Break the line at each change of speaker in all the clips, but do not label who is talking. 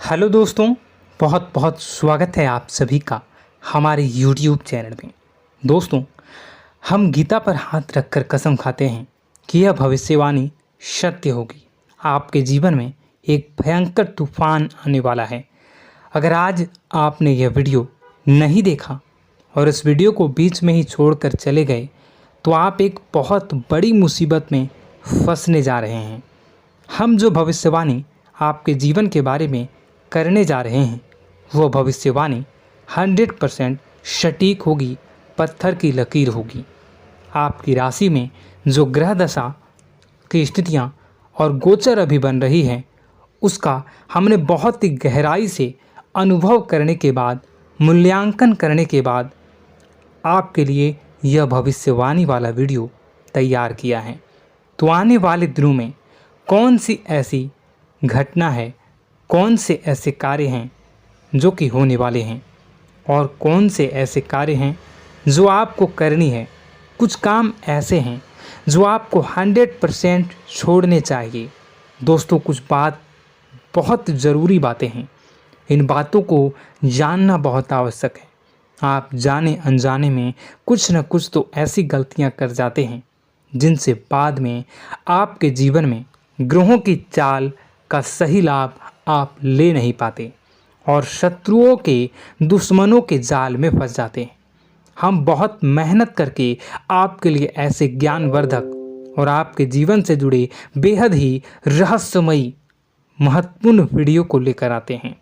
Hello दोस्तों, बहुत बहुत स्वागत है आप सभी का हमारे YouTube चैनल में। दोस्तों, हम गीता पर हाथ रखकर कसम खाते हैं कि यह भविष्यवाणी सत्य होगी। आपके जीवन में एक भयंकर तूफान आने वाला है। अगर आज आपने यह वीडियो नहीं देखा और इस वीडियो को बीच में ही छोड़कर चले गए तो आप एक बहुत बड़ी मुसीबत में फंसने जा रहे हैं। हम जो भविष्यवाणी आपके जीवन के बारे में करने जा रहे हैं वो भविष्यवाणी 100% सटीक होगी, पत्थर की लकीर होगी। आपकी राशि में जो ग्रह दशा की स्थितियां और गोचर अभी बन रही हैं उसका हमने बहुत ही गहराई से अनुभव करने के बाद, मूल्यांकन करने के बाद आपके लिए यह भविष्यवाणी वाला वीडियो तैयार किया है। तो आने वाले दिनों में कौन सी ऐसी घटना है, कौन से ऐसे कार्य हैं जो कि होने वाले हैं और कौन से ऐसे कार्य हैं जो आपको करनी है। कुछ काम ऐसे हैं जो आपको 100% छोड़ने चाहिए। दोस्तों, कुछ बात बहुत ज़रूरी बातें हैं। इन बातों को जानना बहुत आवश्यक है। आप जाने अनजाने में कुछ न कुछ तो ऐसी गलतियां कर जाते हैं जिनसे बाद में आपके जीवन में ग्रहों की चाल का सही लाभ आप ले नहीं पाते और शत्रुओं के, दुश्मनों के जाल में फंस जाते हैं। हम बहुत मेहनत करके आपके लिए ऐसे ज्ञानवर्धक और आपके जीवन से जुड़े बेहद ही रहस्यमयी महत्वपूर्ण वीडियो को लेकर आते हैं।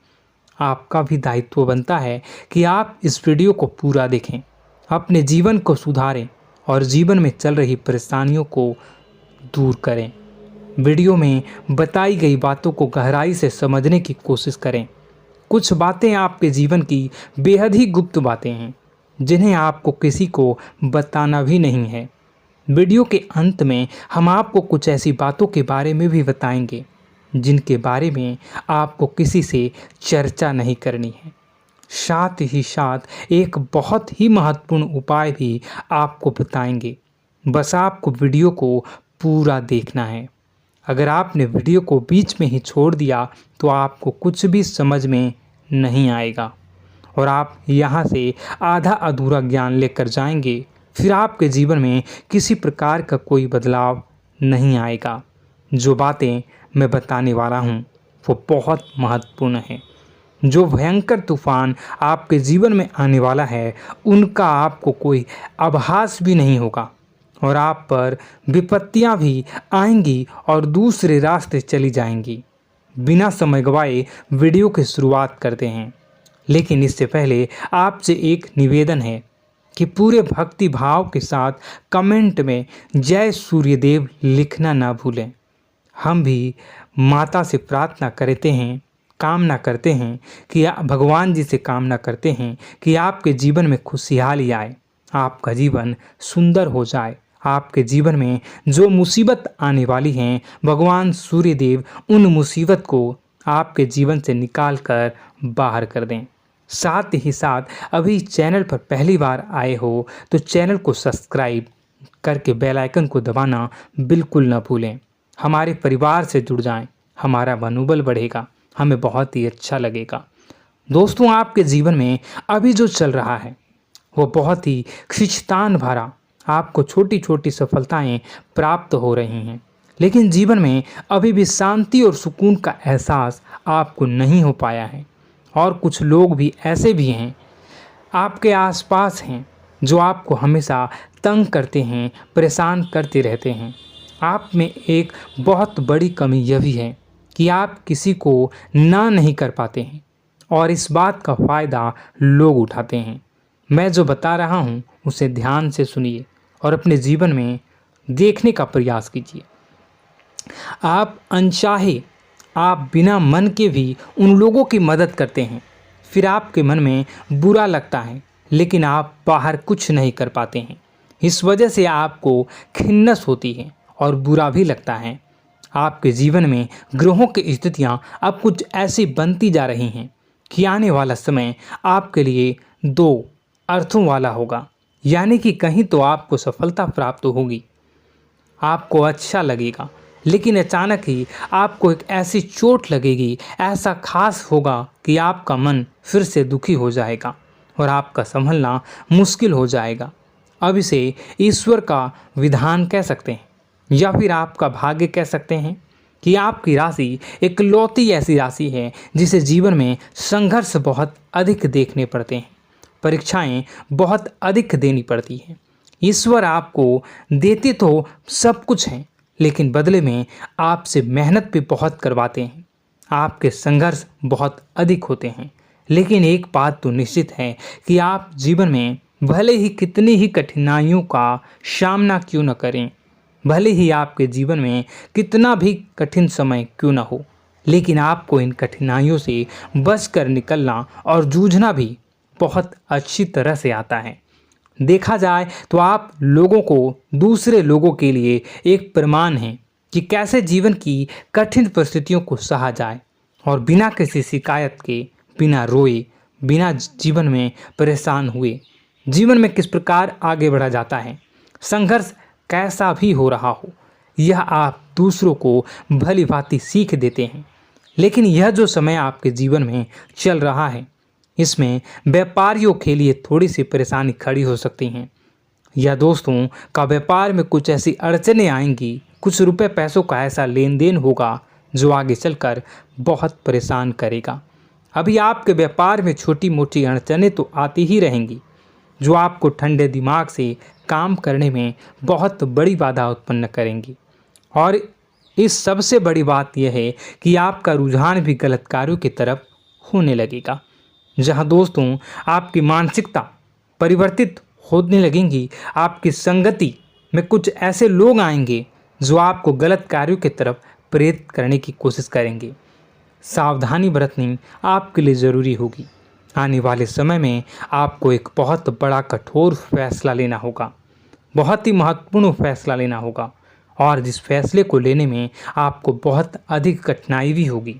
आपका भी दायित्व बनता है कि आप इस वीडियो को पूरा देखें, अपने जीवन को सुधारें और जीवन में चल रही परेशानियों को दूर करें। वीडियो में बताई गई बातों को गहराई से समझने की कोशिश करें। कुछ बातें आपके जीवन की बेहद ही गुप्त बातें हैं जिन्हें आपको किसी को बताना भी नहीं है। वीडियो के अंत में हम आपको कुछ ऐसी बातों के बारे में भी बताएंगे जिनके बारे में आपको किसी से चर्चा नहीं करनी है। साथ ही साथ एक बहुत ही महत्वपूर्ण उपाय भी आपको बताएंगे। बस आपको वीडियो को पूरा देखना है। अगर आपने वीडियो को बीच में ही छोड़ दिया तो आपको कुछ भी समझ में नहीं आएगा और आप यहाँ से आधा अधूरा ज्ञान लेकर जाएंगे। फिर आपके जीवन में किसी प्रकार का कोई बदलाव नहीं आएगा। जो बातें मैं बताने वाला हूँ वो बहुत महत्वपूर्ण है। जो भयंकर तूफान आपके जीवन में आने वाला है उनका आपको कोई आभास भी नहीं होगा और आप पर विपत्तियां भी आएंगी और दूसरे रास्ते चली जाएंगी। बिना समय गवाए वीडियो की शुरुआत करते हैं, लेकिन इससे पहले आपसे एक निवेदन है कि पूरे भक्ति भाव के साथ कमेंट में जय सूर्यदेव लिखना ना भूलें। हम भी माता से प्रार्थना करते हैं, कामना करते हैं कि भगवान जी से कामना करते हैं कि आपके जीवन में खुशहाली आए, आपका जीवन सुंदर हो जाए। आपके जीवन में जो मुसीबत आने वाली हैं भगवान सूर्यदेव उन मुसीबत को आपके जीवन से निकाल कर बाहर कर दें। साथ ही साथ अभी चैनल पर पहली बार आए हो तो चैनल को सब्सक्राइब करके बेल आइकन को दबाना बिल्कुल न भूलें। हमारे परिवार से जुड़ जाएं, हमारा मनोबल बढ़ेगा, हमें बहुत ही अच्छा लगेगा। दोस्तों, आपके जीवन में अभी जो चल रहा है वो बहुत ही खींचतान भरा, आपको छोटी छोटी सफलताएं प्राप्त हो रही हैं, लेकिन जीवन में अभी भी शांति और सुकून का एहसास आपको नहीं हो पाया है। और कुछ लोग भी ऐसे भी हैं आपके आसपास हैं जो आपको हमेशा तंग करते हैं, परेशान करते रहते हैं। आप में एक बहुत बड़ी कमी यह भी है कि आप किसी को ना नहीं कर पाते हैं और इस बात का फ़ायदा लोग उठाते हैं। मैं जो बता रहा हूँ उसे ध्यान से सुनिए और अपने जीवन में देखने का प्रयास कीजिए। आप अनचाहे, आप बिना मन के भी उन लोगों की मदद करते हैं, फिर आपके मन में बुरा लगता है लेकिन आप बाहर कुछ नहीं कर पाते हैं। इस वजह से आपको खिन्नस होती है और बुरा भी लगता है। आपके जीवन में ग्रहों की स्थितियाँ अब कुछ ऐसी बनती जा रही हैं कि आने वाला समय आपके लिए दो अर्थों वाला होगा। यानी कि कहीं तो आपको सफलता प्राप्त होगी, आपको अच्छा लगेगा लेकिन अचानक ही आपको एक ऐसी चोट लगेगी, ऐसा खास होगा कि आपका मन फिर से दुखी हो जाएगा और आपका संभलना मुश्किल हो जाएगा। अब इसे ईश्वर का विधान कह सकते हैं या फिर आपका भाग्य कह सकते हैं कि आपकी राशि इकलौती ऐसी राशि है जिसे जीवन में संघर्ष बहुत अधिक देखने पड़ते हैं, परीक्षाएं बहुत अधिक देनी पड़ती हैं। ईश्वर आपको देते तो सब कुछ हैं, लेकिन बदले में आपसे मेहनत भी बहुत करवाते हैं। आपके संघर्ष बहुत अधिक होते हैं, लेकिन एक बात तो निश्चित है कि आप जीवन में भले ही कितनी ही कठिनाइयों का सामना क्यों न करें, भले ही आपके जीवन में कितना भी कठिन समय क्यों न हो, लेकिन आपको इन कठिनाइयों से बच कर निकलना और जूझना भी बहुत अच्छी तरह से आता है। देखा जाए तो आप लोगों को दूसरे लोगों के लिए एक प्रमाण हैं कि कैसे जीवन की कठिन परिस्थितियों को सहा जाए और बिना किसी शिकायत के, बिना रोए, बिना जीवन में परेशान हुए जीवन में किस प्रकार आगे बढ़ा जाता है। संघर्ष कैसा भी हो रहा हो, यह आप दूसरों को भली भांति सीख देते हैं। लेकिन यह जो समय आपके जीवन में चल रहा है, इसमें व्यापारियों के लिए थोड़ी सी परेशानी खड़ी हो सकती हैं, या दोस्तों का व्यापार में कुछ ऐसी अड़चनें आएंगी, कुछ रुपए पैसों का ऐसा लेन देन होगा जो आगे चलकर बहुत परेशान करेगा। अभी आपके व्यापार में छोटी मोटी अड़चनें तो आती ही रहेंगी, जो आपको ठंडे दिमाग से काम करने में बहुत बड़ी बाधा उत्पन्न करेंगी। और इस सबसे बड़ी बात यह है कि आपका रुझान भी गलत कार्यों की तरफ होने लगेगा, जहां दोस्तों आपकी मानसिकता परिवर्तित होने लगेंगी। आपकी संगति में कुछ ऐसे लोग आएंगे जो आपको गलत कार्यों की तरफ प्रेरित करने की कोशिश करेंगे। सावधानी बरतनी आपके लिए ज़रूरी होगी। आने वाले समय में आपको एक बहुत बड़ा कठोर फैसला लेना होगा, बहुत ही महत्वपूर्ण फैसला लेना होगा, और जिस फैसले को लेने में आपको बहुत अधिक कठिनाई भी होगी।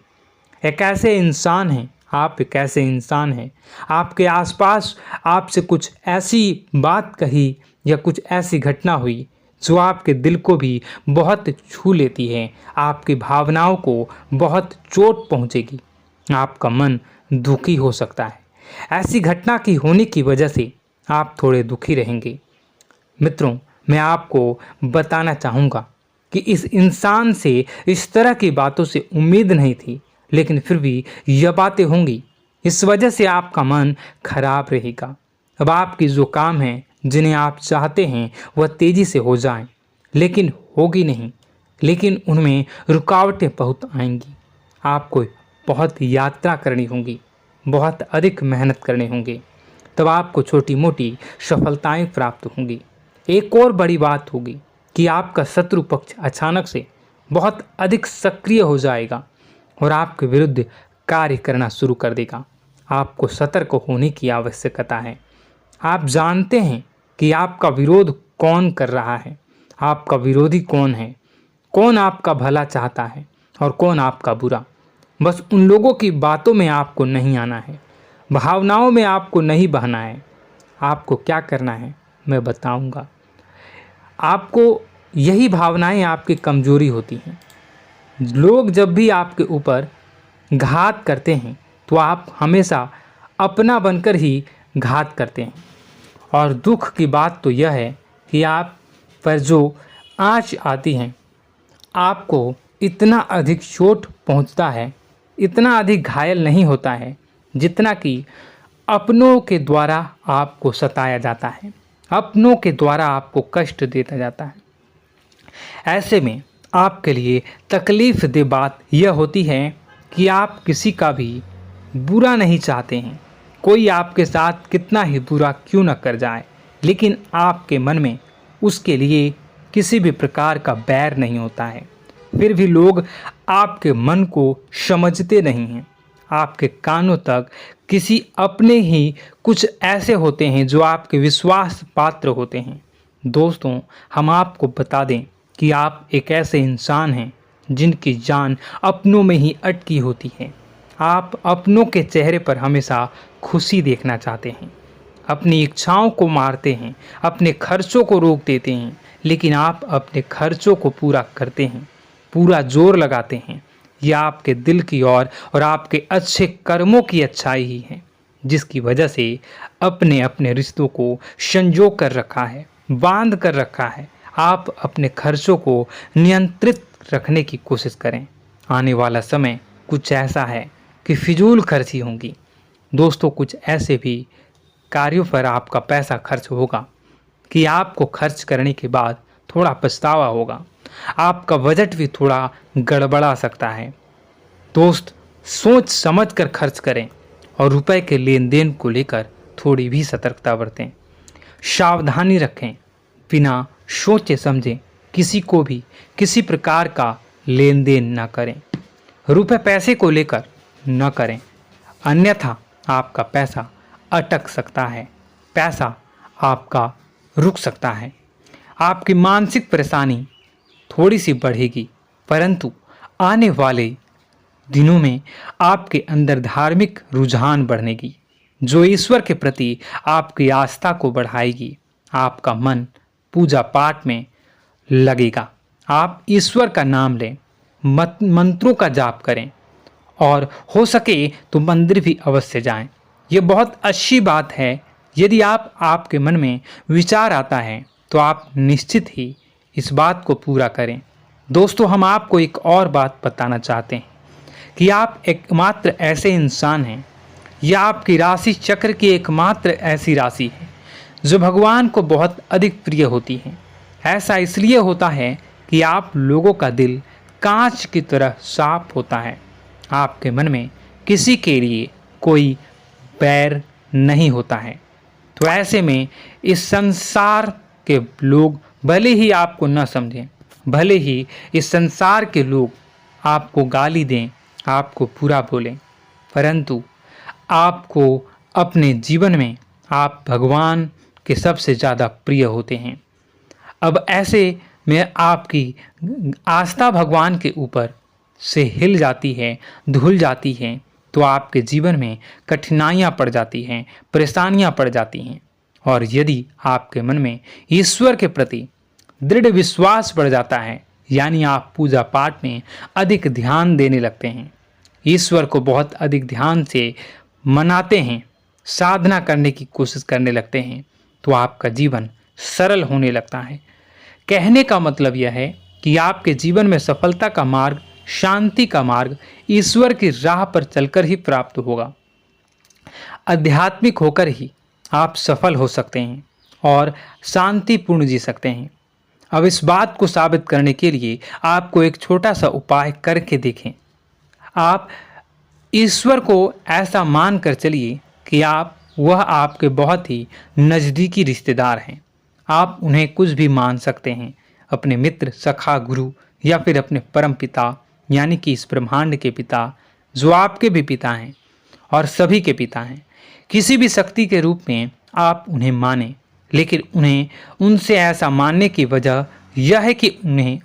एक ऐसे इंसान हैं, आप एक ऐसे इंसान हैं, आपके आसपास आपसे कुछ ऐसी बात कही या कुछ ऐसी घटना हुई जो आपके दिल को भी बहुत छू लेती है, आपकी भावनाओं को बहुत चोट पहुंचेगी, आपका मन दुखी हो सकता है। ऐसी घटना की होने की वजह से आप थोड़े दुखी रहेंगे। मित्रों, मैं आपको बताना चाहूँगा कि इस इंसान से इस तरह की बातों से उम्मीद नहीं थी, लेकिन फिर भी यह बातें होंगी। इस वजह से आपका मन खराब रहेगा। अब आपकी जो काम है, जिन्हें आप चाहते हैं वह तेज़ी से हो जाएं, लेकिन होगी नहीं, लेकिन उनमें रुकावटें बहुत आएंगी। आपको बहुत यात्रा करनी होगी, बहुत अधिक मेहनत करने होंगे, तब आपको छोटी मोटी सफलताएं प्राप्त होंगी। एक और बड़ी बात होगी कि आपका शत्रु पक्ष अचानक से बहुत अधिक सक्रिय हो जाएगा और आपके विरुद्ध कार्य करना शुरू कर देगा। आपको सतर्क होने की आवश्यकता है। आप जानते हैं कि आपका विरोध कौन कर रहा है, आपका विरोधी कौन है, कौन आपका भला चाहता है और कौन आपका बुरा। बस उन लोगों की बातों में आपको नहीं आना है, भावनाओं में आपको नहीं बहना है। आपको क्या करना है मैं बताऊंगा। आपको यही भावनाएं आपकी कमजोरी होती हैं। लोग जब भी आपके ऊपर घात करते हैं तो आप हमेशा अपना बनकर ही घात करते हैं। और दुख की बात तो यह है कि आप पर जो आँच आती है, आपको इतना अधिक चोट पहुंचता है, इतना अधिक घायल नहीं होता है जितना कि अपनों के द्वारा आपको सताया जाता है, अपनों के द्वारा आपको कष्ट देता जाता है। ऐसे में आपके लिए तकलीफ़ दे बात यह होती है कि आप किसी का भी बुरा नहीं चाहते हैं। कोई आपके साथ कितना ही बुरा क्यों न कर जाए, लेकिन आपके मन में उसके लिए किसी भी प्रकार का बैर नहीं होता है। फिर भी लोग आपके मन को समझते नहीं हैं। आपके कानों तक किसी अपने ही कुछ ऐसे होते हैं जो आपके विश्वास पात्र होते हैं। दोस्तों, हम आपको बता दें कि आप एक ऐसे इंसान हैं जिनकी जान अपनों में ही अटकी होती है। आप अपनों के चेहरे पर हमेशा खुशी देखना चाहते हैं, अपनी इच्छाओं को मारते हैं, अपने खर्चों को रोक देते हैं, लेकिन आप अपने खर्चों को पूरा करते हैं। पूरा जोर लगाते हैं, यह आपके दिल की और आपके अच्छे कर्मों की अच्छाई ही है, जिसकी वजह से अपने अपने रिश्तों को संजो कर रखा है, बांध कर रखा है। आप अपने खर्चों को नियंत्रित रखने की कोशिश करें। आने वाला समय कुछ ऐसा है कि फिजूल खर्ची होंगी। दोस्तों, कुछ ऐसे भी कार्यों पर आपका पैसा खर्च होगा कि आपको खर्च करने के बाद थोड़ा पछतावा होगा। आपका बजट भी थोड़ा गड़बड़ा सकता है। दोस्त, सोच समझ कर खर्च करें और रुपए के लेन देन को लेकर थोड़ी भी सतर्कता बरतें। सावधानी रखें, बिना सोचे समझे किसी को भी किसी प्रकार का लेन देन न करें। रुपए पैसे को लेकर न करें, अन्यथा आपका पैसा अटक सकता है, पैसा आपका रुक सकता है। आपकी मानसिक परेशानी थोड़ी सी बढ़ेगी, परंतु आने वाले दिनों में आपके अंदर धार्मिक रुझान बढ़नेगी, जो ईश्वर के प्रति आपकी आस्था को बढ़ाएगी। आपका मन पूजा पाठ में लगेगा। आप ईश्वर का नाम लें, मंत्रों का जाप करें और हो सके तो मंदिर भी अवश्य जाएं। ये बहुत अच्छी बात है। यदि आपके मन में विचार आता है तो आप निश्चित ही इस बात को पूरा करें। दोस्तों, हम आपको एक और बात बताना चाहते हैं कि आप एकमात्र ऐसे इंसान हैं, यह आपकी राशि चक्र की एकमात्र ऐसी राशि है जो भगवान को बहुत अधिक प्रिय होती है। ऐसा इसलिए होता है कि आप लोगों का दिल कांच की तरह साफ होता है। आपके मन में किसी के लिए कोई बैर नहीं होता है। तो ऐसे में इस संसार के लोग भले ही आपको न समझें, भले ही इस संसार के लोग आपको गाली दें, आपको बुरा बोलें, परंतु आपको अपने जीवन में आप भगवान के सबसे ज़्यादा प्रिय होते हैं। अब ऐसे में आपकी आस्था भगवान के ऊपर से हिल जाती है, धुल जाती है, तो आपके जीवन में कठिनाइयाँ पड़ जाती हैं, परेशानियाँ पड़ जाती हैं। और यदि आपके मन में ईश्वर के प्रति दृढ़ विश्वास बढ़ जाता है, यानी आप पूजा पाठ में अधिक ध्यान देने लगते हैं, ईश्वर को बहुत अधिक ध्यान से मनाते हैं, साधना करने की कोशिश करने लगते हैं, तो आपका जीवन सरल होने लगता है। कहने का मतलब यह है कि आपके जीवन में सफलता का मार्ग, शांति का मार्ग ईश्वर की राह पर चलकर ही प्राप्त होगा। आध्यात्मिक होकर ही आप सफल हो सकते हैं और शांतिपूर्ण जी सकते हैं। अब इस बात को साबित करने के लिए आपको एक छोटा सा उपाय करके देखें। आप ईश्वर को ऐसा मान कर चलिए कि वह आपके बहुत ही नज़दीकी रिश्तेदार हैं। आप उन्हें कुछ भी मान सकते हैं, अपने मित्र, सखा, गुरु या फिर अपने परम पिता, यानी कि इस ब्रह्मांड के पिता, जो आपके भी पिता हैं और सभी के पिता हैं। किसी भी शक्ति के रूप में आप उन्हें मानें, लेकिन उन्हें उनसे ऐसा मानने की वजह यह है कि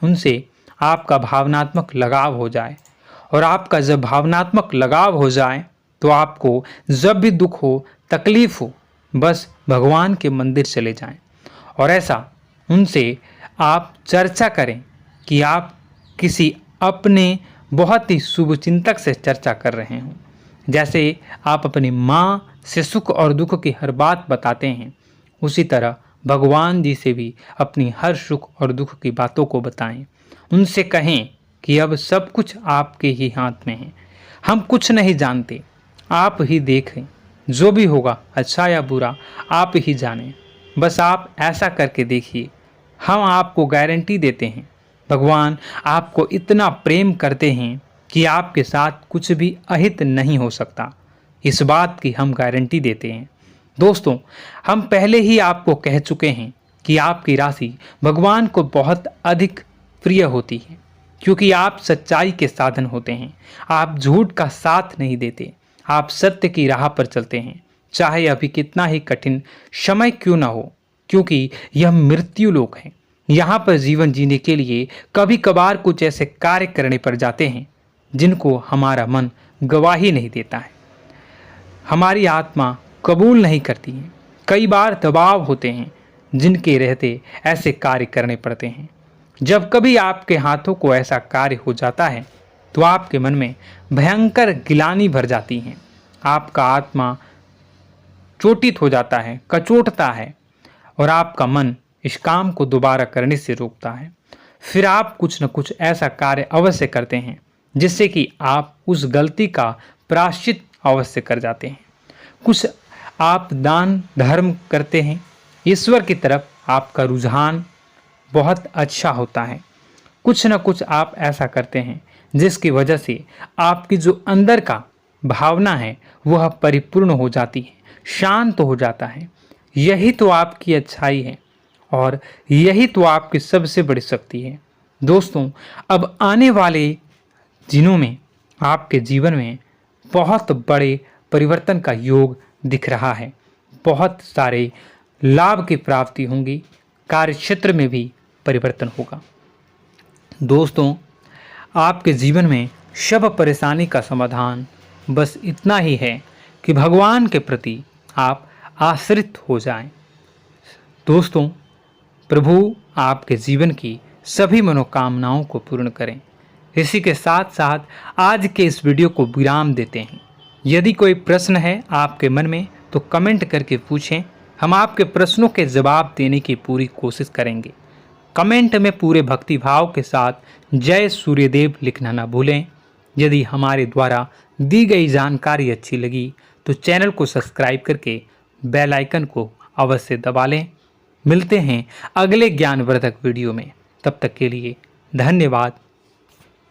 उनसे आपका भावनात्मक लगाव हो जाए। और आपका जब भावनात्मक लगाव हो जाए तो आपको जब भी दुख हो, तकलीफ हो, बस भगवान के मंदिर चले जाएं और ऐसा उनसे आप चर्चा करें कि आप किसी अपने बहुत ही शुभचिंतक से चर्चा कर रहे हों। जैसे आप अपनी माँ से सुख और दुख की हर बात बताते हैं, उसी तरह भगवान जी से भी अपनी हर सुख और दुख की बातों को बताएं। उनसे कहें कि अब सब कुछ आपके ही हाथ में है, हम कुछ नहीं जानते, आप ही देखें, जो भी होगा अच्छा या बुरा आप ही जानें। बस आप ऐसा करके देखिए, हम आपको गारंटी देते हैं भगवान आपको इतना प्रेम करते हैं कि आपके साथ कुछ भी अहित नहीं हो सकता। इस बात की हम गारंटी देते हैं। दोस्तों, हम पहले ही आपको कह चुके हैं कि आपकी राशि भगवान को बहुत अधिक प्रिय होती है, क्योंकि आप सच्चाई के साधन होते हैं। आप झूठ का साथ नहीं देते, आप सत्य की राह पर चलते हैं, चाहे अभी कितना ही कठिन समय क्यों ना हो, क्योंकि यह मृत्यु लोक है। यहाँ पर जीवन जीने के लिए कभी कभार कुछ ऐसे कार्य करने पड़ जाते हैं जिनको हमारा मन गवाही नहीं देता है, हमारी आत्मा कबूल नहीं करती है। कई बार दबाव होते हैं जिनके रहते ऐसे कार्य करने पड़ते हैं। जब कभी आपके हाथों को ऐसा कार्य हो जाता है तो आपके मन में भयंकर गिलानी भर जाती है। आपका आत्मा चोटित हो जाता है, कचोटता है और आपका मन इस काम को दोबारा करने से रोकता है। फिर आप कुछ न कुछ ऐसा कार्य अवश्य करते हैं जिससे कि आप उस गलती का प्रायश्चित अवश्य कर जाते हैं। कुछ आप दान धर्म करते हैं। ईश्वर की तरफ आपका रुझान बहुत अच्छा होता है। कुछ न कुछ आप ऐसा करते हैं जिसकी वजह से आपकी जो अंदर का भावना है वह परिपूर्ण हो जाती है, शांत हो जाता है। यही तो आपकी अच्छाई है और यही तो आपकी सबसे बड़ी शक्ति है। दोस्तों, अब आने वाले दिनों में आपके जीवन में बहुत बड़े परिवर्तन का योग दिख रहा है। बहुत सारे लाभ की प्राप्ति होंगी, कार्यक्षेत्र में भी परिवर्तन होगा। दोस्तों, आपके जीवन में सब परेशानी का समाधान बस इतना ही है कि भगवान के प्रति आप आश्रित हो जाएं। दोस्तों, प्रभु आपके जीवन की सभी मनोकामनाओं को पूर्ण करें। इसी के साथ साथ आज के इस वीडियो को विराम देते हैं। यदि कोई प्रश्न है आपके मन में तो कमेंट करके पूछें, हम आपके प्रश्नों के जवाब देने की पूरी कोशिश करेंगे। कमेंट में पूरे भक्तिभाव के साथ जय सूर्यदेव लिखना ना भूलें। यदि हमारे द्वारा दी गई जानकारी अच्छी लगी तो चैनल को सब्सक्राइब करके बेल आइकन को अवश्य दबा लें। मिलते हैं अगले ज्ञानवर्धक वीडियो में। तब तक के लिए धन्यवाद।